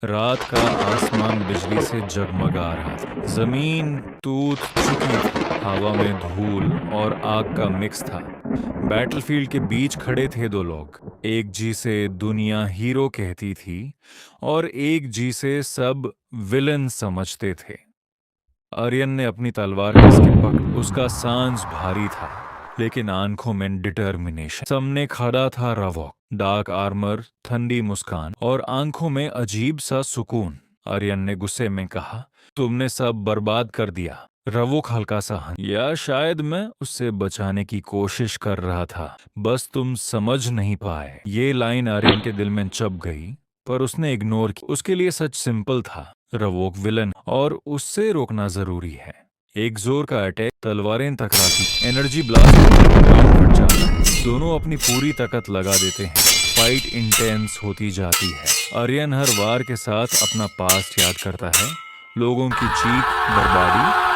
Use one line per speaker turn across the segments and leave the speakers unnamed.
रात का आसमान बिजली से जगमगा रहा था। जमीन टूट चुकी थी। हवा में धूल और आग का मिक्स था। बैटलफील्ड के बीच खड़े थे दो लोग। एक जिसे दुनिया हीरो कहती थी और एक जिसे सब विलन समझते थे। आर्यन ने अपनी तलवार कस के पकड़ी। उसका सांस भारी था, लेकिन आंखों में डिटर्मिनेशन। सामने खड़ा था रवॉक, डार्क आर्मर, ठंडी मुस्कान और आंखों में अजीब सा सुकून। आर्यन ने गुस्से में कहा, तुमने सब बर्बाद कर दिया। रवॉक हल्का सा या शायद मैं उससे बचाने की कोशिश कर रहा था, बस तुम समझ नहीं पाए। ये लाइन आर्यन के दिल में चुभ गई, पर उसने इग्नोर की। उसके लिए सच सिंपल था, रवोक विलन और उससे रोकना जरूरी है। एक जोर का अटैक, तलवारें टकराती, एनर्जी ब्लास्ट, ग्राउंड फट जाता है। दोनों अपनी पूरी ताकत लगा देते हैं। फाइट इंटेंस होती जाती है। आर्यन हर वार के साथ अपना पास्ट याद करता है, लोगों की चीख, बर्बादी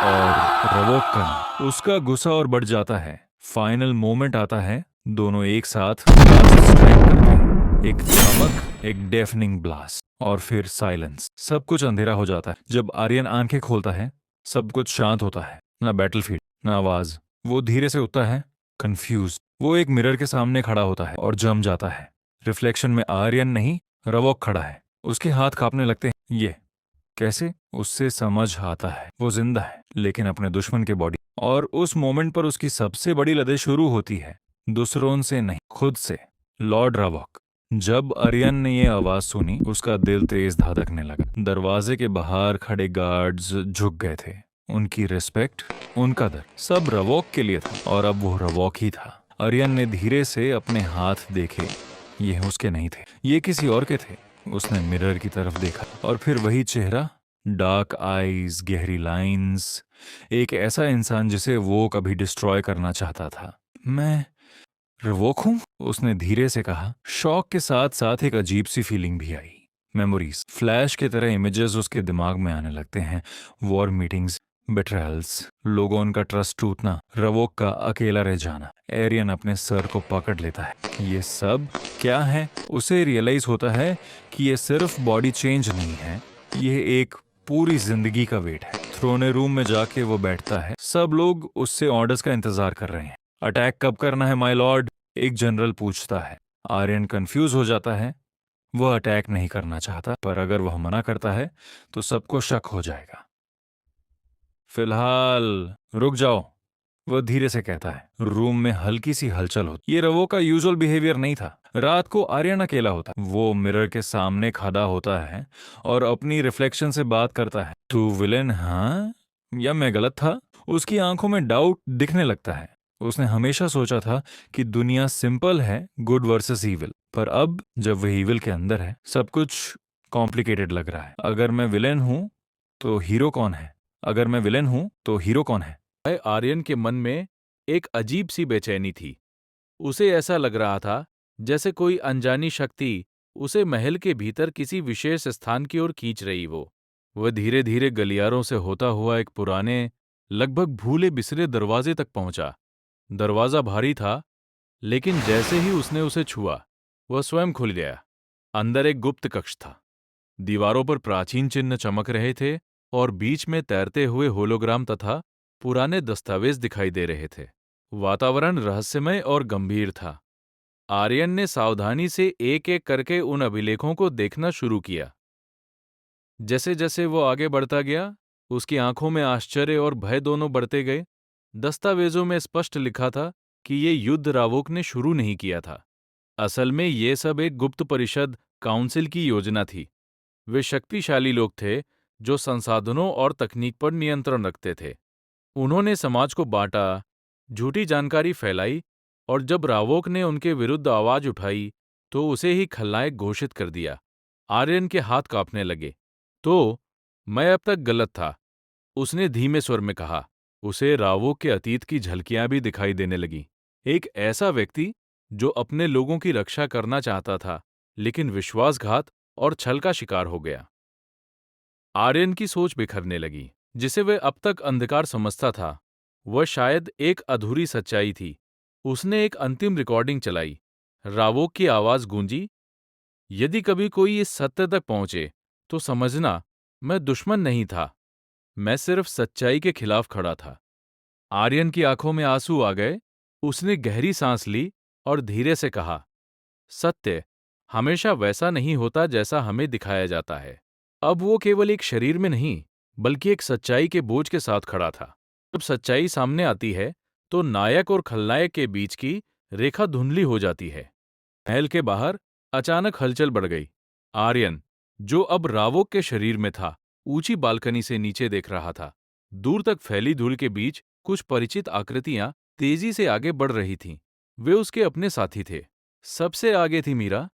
और रवोक का उसका गुस्सा और बढ़ जाता है। फाइनल मोमेंट आता है, दोनों एक साथ लास्ट स्ट्राइक करते हैं। एक चमक, एक डेफनिंग ब्लास्ट और फिर साइलेंस। सब कुछ अंधेरा हो जाता है। जब आर्यन आंखें खोलता है, सब कुछ शांत होता है। ना बैटलफील्ड, ना आवाज। वो धीरे से उठता है, कंफ्यूज। वो एक मिरर के सामने खड़ा होता है और जम जाता है। रिफ्लेक्शन में आर्यन नहीं, रवॉक खड़ा है। उसके हाथ कांपने लगते हैं। ये कैसे? उससे समझ आता है वो जिंदा है, लेकिन अपने दुश्मन के बॉडी। और उस मोमेंट पर उसकी सबसे बड़ी लड़ाई शुरू होती है, दूसरों से नहीं, खुद से। लॉर्ड रवॉक। जब आर्यन ने ये आवाज सुनी, उसका दिल तेज धड़कने लगा। दरवाजे के बाहर खड़े गार्ड्स झुक गए थे। उनकी रिस्पेक्ट, उनका डर, सब रवॉक के लिए था। और अब वो रवॉक ही था। आर्यन ने धीरे से अपने हाथ देखे। ये उसके नहीं थे, ये किसी और के थे। उसने मिरर की तरफ देखा और फिर वही चेहरा, डार्क आईज, गहरी लाइंस, एक ऐसा इंसान जिसे वो कभी डिस्ट्रॉय करना चाहता था। मैं रिवोक हूं? उसने धीरे से कहा। शॉक के साथ साथ एक अजीब सी फीलिंग भी आई। मेमोरीज फ्लैश की तरह इमेजेस उसके दिमाग में आने लगते हैं। वॉर मीटिंग्स, बेट्रायल्स, लोगों का ट्रस्ट टूटना, रवोक का अकेला रह जाना। एरियन अपने सर को पकड़ लेता है। ये सब क्या है? उसे रियलाइज होता है कि ये सिर्फ बॉडी चेंज नहीं है, ये एक पूरी जिंदगी का वेट है। थ्रोने रूम में जाके वो बैठता है। सब लोग उससे ऑर्डर्स का इंतजार कर रहे हैं। अटैक कब करना है माय लॉर्ड? एक जनरल पूछता है। आर्यन कंफ्यूज हो जाता है। वह अटैक नहीं करना चाहता, पर अगर वह मना करता है तो सबको शक हो जाएगा। फिलहाल रुक जाओ, वह धीरे से कहता है। रूम में हल्की सी हलचल होती। ये रवो का यूजुअल बिहेवियर नहीं था। रात को आर्यन अकेला होता है। वो मिरर के सामने खड़ा होता है और अपनी रिफ्लेक्शन से बात करता है। तू विलेन हाँ, या मैं गलत था? उसकी आंखों में डाउट दिखने लगता है। उसने हमेशा सोचा था कि दुनिया सिंपल है, गुड वर्सेस ईविल। पर अब जब वह ईविल के अंदर है, सब कुछ कॉम्प्लिकेटेड लग रहा है। अगर मैं विलेन हूं तो हीरो कौन है? अगर मैं विलेन हूं तो हीरो कौन है?
आर्यन के मन में एक अजीब सी बेचैनी थी। उसे ऐसा लग रहा था जैसे कोई अनजानी शक्ति उसे महल के भीतर किसी विशेष स्थान की ओर खींच रही हो। वह धीरे धीरे गलियारों से होता हुआ एक पुराने, लगभग भूले बिसरे दरवाजे तक पहुंचा। दरवाजा भारी था, लेकिन जैसे ही उसने उसे छुआ, वह स्वयं खुल गया। अंदर एक गुप्त कक्ष था। दीवारों पर प्राचीन चिन्ह चमक रहे थे और बीच में तैरते हुए होलोग्राम तथा पुराने दस्तावेज दिखाई दे रहे थे। वातावरण रहस्यमय और गंभीर था। आर्यन ने सावधानी से एक एक करके उन अभिलेखों को देखना शुरू किया। जैसे जैसे वो आगे बढ़ता गया, उसकी आंखों में आश्चर्य और भय दोनों बढ़ते गए। दस्तावेजों में स्पष्ट लिखा था कि ये युद्ध रावोक ने शुरू नहीं किया था। असल में ये सब एक गुप्त परिषद, काउंसिल की योजना थी। वे शक्तिशाली लोग थे जो संसाधनों और तकनीक पर नियंत्रण रखते थे। उन्होंने समाज को बांटा, झूठी जानकारी फैलाई और जब रावोक ने उनके विरुद्ध आवाज उठाई तो उसे ही खलनायक घोषित कर दिया। आर्यन के हाथ कांपने लगे। तो मैं अब तक गलत था, उसने धीमे स्वर में कहा। उसे रावोक के अतीत की झलकियां भी दिखाई देने लगीं। एक ऐसा व्यक्ति जो अपने लोगों की रक्षा करना चाहता था, लेकिन विश्वासघात और छल का शिकार हो गया। आर्यन की सोच बिखरने लगी। जिसे वह अब तक अंधकार समझता था, वह शायद एक अधूरी सच्चाई थी। उसने एक अंतिम रिकॉर्डिंग चलाई। रावोक की आवाज गूंजी, यदि कभी कोई इस सत्य तक पहुंचे तो समझना, मैं दुश्मन नहीं था, मैं सिर्फ सच्चाई के खिलाफ खड़ा था। आर्यन की आंखों में आंसू आ गए। उसने गहरी सांस ली और धीरे से कहा, सत्य हमेशा वैसा नहीं होता जैसा हमें दिखाया जाता है। अब वो केवल एक शरीर में नहीं, बल्कि एक सच्चाई के बोझ के साथ खड़ा था। जब सच्चाई सामने आती है तो नायक और खलनायक के बीच की रेखा धुंधली हो जाती है। महल के बाहर अचानक हलचल बढ़ गई। आर्यन, जो अब रावोक के शरीर में था, ऊंची बालकनी से नीचे देख रहा था। दूर तक फैली धूल के बीच कुछ परिचित आकृतियां तेजी से आगे बढ़ रही थीं। वे उसके अपने साथी थे। सबसे आगे थी मीरा।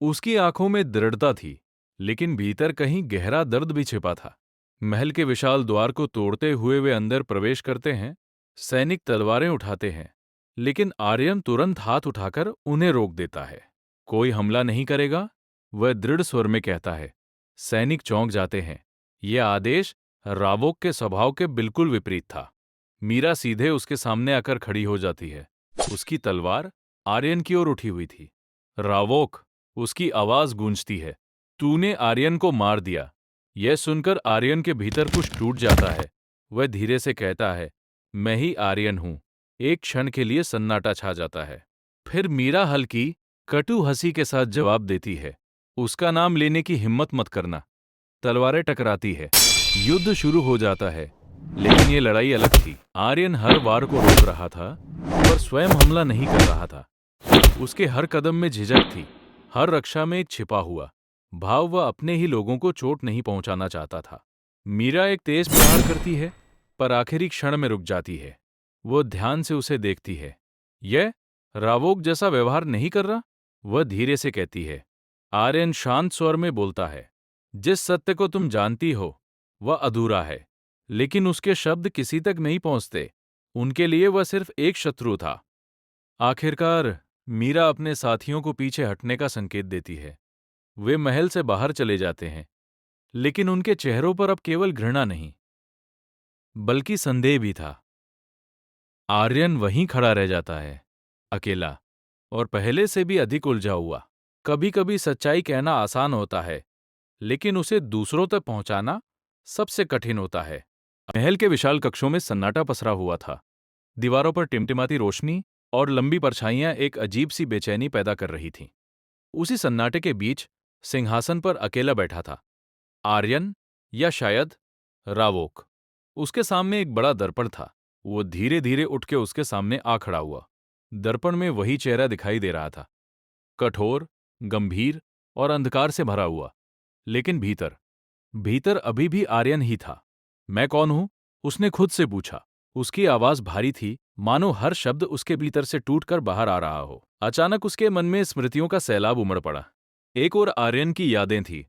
उसकी आंखों में दृढ़ता थी, लेकिन भीतर कहीं गहरा दर्द भी छिपा था। महल के विशाल द्वार को तोड़ते हुए वे अंदर प्रवेश करते हैं। सैनिक तलवारें उठाते हैं, लेकिन आर्यन तुरंत हाथ उठाकर उन्हें रोक देता है। कोई हमला नहीं करेगा, वह दृढ़ स्वर में कहता है। सैनिक चौंक जाते हैं। यह आदेश रावोक के स्वभाव के बिल्कुल विपरीत था। मीरा सीधे उसके सामने आकर खड़ी हो जाती है। उसकी तलवार आर्यन की ओर उठी हुई थी। रावोक, उसकी आवाज गूंजती है, तूने आर्यन को मार दिया। यह सुनकर आर्यन के भीतर कुछ टूट जाता है। वह धीरे से कहता है, मैं ही आर्यन हूं। एक क्षण के लिए सन्नाटा छा जाता है। फिर मीरा हल्की, कटु हंसी के साथ जवाब देती है, उसका नाम लेने की हिम्मत मत करना। तलवारें टकराती है, युद्ध शुरू हो जाता है। लेकिन ये लड़ाई अलग थी। आर्यन हर वार को रोक रहा था, पर स्वयं हमला नहीं कर रहा था। उसके हर कदम में झिझक थी, हर रक्षा में एक छिपा हुआ भाव। वह अपने ही लोगों को चोट नहीं पहुंचाना चाहता था। मीरा एक तेज प्रहार करती है, पर आखिरी क्षण में रुक जाती है। वो ध्यान से उसे देखती है। यह रावोक जैसा व्यवहार नहीं कर रहा, वह धीरे से कहती है। आर्यन शांत स्वर में बोलता है, जिस सत्य को तुम जानती हो वह अधूरा है, लेकिन उसके शब्द किसी तक नहीं पहुंचते। उनके लिए वह सिर्फ एक शत्रु था। आखिरकार मीरा अपने साथियों को पीछे हटने का संकेत देती है। वे महल से बाहर चले जाते हैं, लेकिन उनके चेहरों पर अब केवल घृणा नहीं, बल्कि संदेह भी था। आर्यन वहीं खड़ा रह जाता है, अकेला, और पहले से भी अधिक उलझा हुआ। कभी कभी सच्चाई कहना आसान होता है, लेकिन उसे दूसरों तक पहुंचाना सबसे कठिन होता है। महल के विशाल कक्षों में सन्नाटा पसरा हुआ था। दीवारों पर टिमटिमाती रोशनी और लंबी परछाइयां एक अजीब सी बेचैनी पैदा कर रही थीं। उसी सन्नाटे के बीच सिंहासन पर अकेला बैठा था आर्यन, या शायद रावोक। उसके सामने एक बड़ा दर्पण था। वो धीरे धीरे उठ के उसके सामने आ खड़ा हुआ। दर्पण में वही चेहरा दिखाई दे रहा था, कठोर, गंभीर और अंधकार से भरा हुआ। लेकिन भीतर भीतर अभी भी आर्यन ही था। मैं कौन हूं? उसने खुद से पूछा। उसकी आवाज भारी थी, मानो हर शब्द उसके भीतर से टूटकर बाहर आ रहा हो। अचानक उसके मन में स्मृतियों का सैलाब उमड़ पड़ा। एक और आर्यन की यादें थी,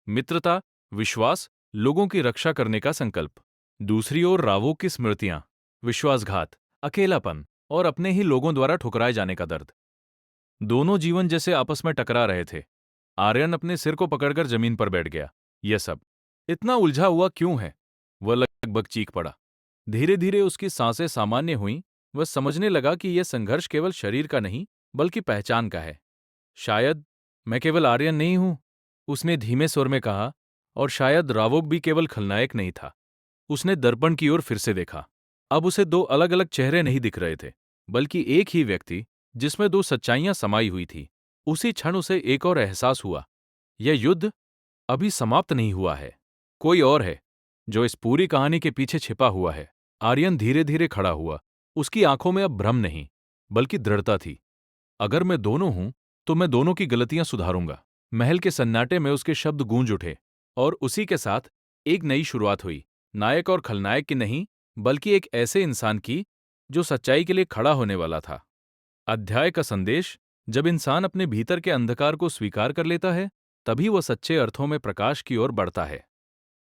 मित्रता, विश्वास, लोगों की रक्षा करने का संकल्प। दूसरी ओर रावों की स्मृतियां, विश्वासघात, अकेलापन और अपने ही लोगों द्वारा ठुकराए जाने का दर्द। दोनों जीवन जैसे आपस में टकरा रहे थे। आर्यन अपने सिर को पकड़कर जमीन पर बैठ गया। यह सब इतना उलझा हुआ क्यों है? वह लगभग चीख पड़ा। धीरे धीरे उसकी सांसें सामान्य हुईं। वह समझने लगा कि यह संघर्ष केवल शरीर का नहीं, बल्कि पहचान का है। शायद मैं केवल आर्यन नहीं हूं, उसने धीमे स्वर में कहा, और शायद रावोक भी केवल खलनायक नहीं था। उसने दर्पण की ओर फिर से देखा। अब उसे दो अलग अलग चेहरे नहीं दिख रहे थे, बल्कि एक ही व्यक्ति जिसमें दो सच्चाइयां समाई हुई थी। उसी क्षण उसे एक और एहसास हुआ, यह युद्ध अभी समाप्त नहीं हुआ है। कोई और है जो इस पूरी कहानी के पीछे छिपा हुआ है। आर्यन धीरे धीरे खड़ा हुआ। उसकी आंखों में अब भ्रम नहीं, बल्कि दृढ़ता थी। अगर मैं दोनों हूं, तो मैं दोनों की गलतियां सुधारूंगा। महल के सन्नाटे में उसके शब्द गूंज उठे, और उसी के साथ एक नई शुरुआत हुई। नायक और खलनायक की नहीं, बल्कि एक ऐसे इंसान की जो सच्चाई के लिए खड़ा होने वाला था। अध्याय का संदेश: जब इंसान अपने भीतर के अंधकार को स्वीकार कर लेता है, तभी वह सच्चे अर्थों में प्रकाश की ओर बढ़ता है।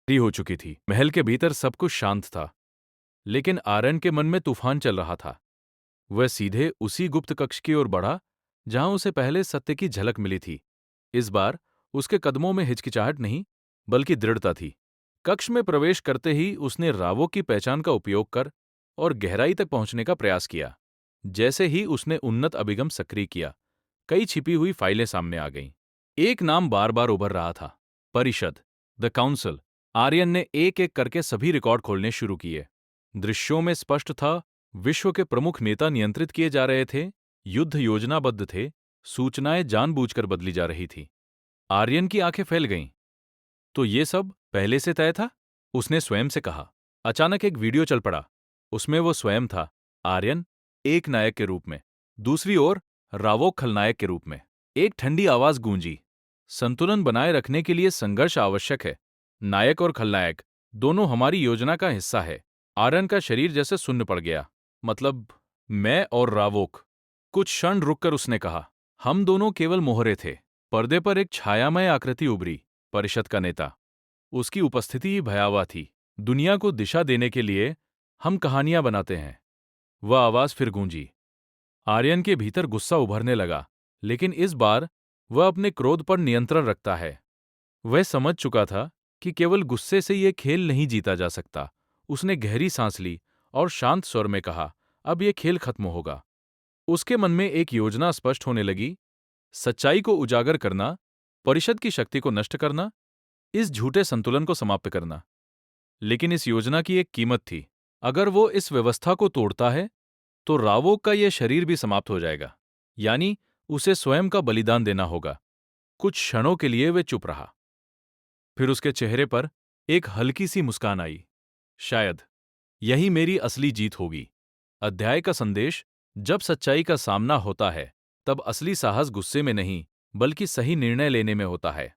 देरी हो चुकी थी। महल के भीतर सब कुछ शांत था, लेकिन आर्यन के मन में तूफान चल रहा था। वह सीधे उसी गुप्त कक्ष की ओर बढ़ा जहां उसे पहले सत्य की झलक मिली थी। इस बार उसके कदमों में हिचकिचाहट नहीं, बल्कि दृढ़ता थी। कक्ष में प्रवेश करते ही उसने रावों की पहचान का उपयोग कर और गहराई तक पहुंचने का प्रयास किया। जैसे ही उसने उन्नत अभिगम सक्रिय किया, कई छिपी हुई फाइलें सामने आ गईं। एक नाम बार बार उभर रहा था, परिषद, द काउंसिल। आर्यन ने एक एक करके सभी रिकॉर्ड खोलने शुरू किए। दृश्यों में स्पष्ट था, विश्व के प्रमुख नेता नियंत्रित किए जा रहे थे, युद्ध योजनाबद्ध थे, सूचनाएं जानबूझकर बदली जा रही थी। आर्यन की आंखें फैल गईं। तो ये सब पहले से तय था? उसने स्वयं से कहा। अचानक एक वीडियो चल पड़ा। उसमें वो स्वयं था, आर्यन, एक नायक के रूप में, दूसरी ओर रावोक खलनायक के रूप में। एक ठंडी आवाज गूंजी, संतुलन बनाए रखने के लिए संघर्ष आवश्यक है। नायक और खलनायक दोनों हमारी योजना का हिस्सा है। आर्यन का शरीर जैसे सुन्न पड़ गया। मतलब, मैं और रावोक। कुछ क्षण रुककर उसने कहा, हम दोनों केवल मोहरे थे। पर्दे पर एक छायामय आकृति उभरी, परिषद का नेता। उसकी उपस्थिति ही भयावह थी। दुनिया को दिशा देने के लिए हम कहानियां बनाते हैं। वह आवाज फिर गूंजी। आर्यन के भीतर गुस्सा उभरने लगा, लेकिन इस बार वह अपने क्रोध पर नियंत्रण रखता है। वह समझ चुका था कि केवल गुस्से से यह खेल नहीं जीता जा सकता। उसने गहरी सांस ली और शांत स्वर में कहा, अब यह खेल खत्म होगा। उसके मन में एक योजना स्पष्ट होने लगी, सच्चाई को उजागर करना, परिषद की शक्ति को नष्ट करना, इस झूठे संतुलन को समाप्त करना। लेकिन इस योजना की एक कीमत थी। अगर वो इस व्यवस्था को तोड़ता है, तो रावो का यह शरीर भी समाप्त हो जाएगा। यानी उसे स्वयं का बलिदान देना होगा। कुछ क्षणों के लिए वे चुप रहा। फिर उसके चेहरे पर एक हल्की सी मुस्कान आई। शायद यही मेरी असली जीत होगी। अध्याय का संदेश, जब सच्चाई का सामना होता है, तब असली साहस गुस्से में नहीं, बल्कि सही निर्णय लेने में होता है।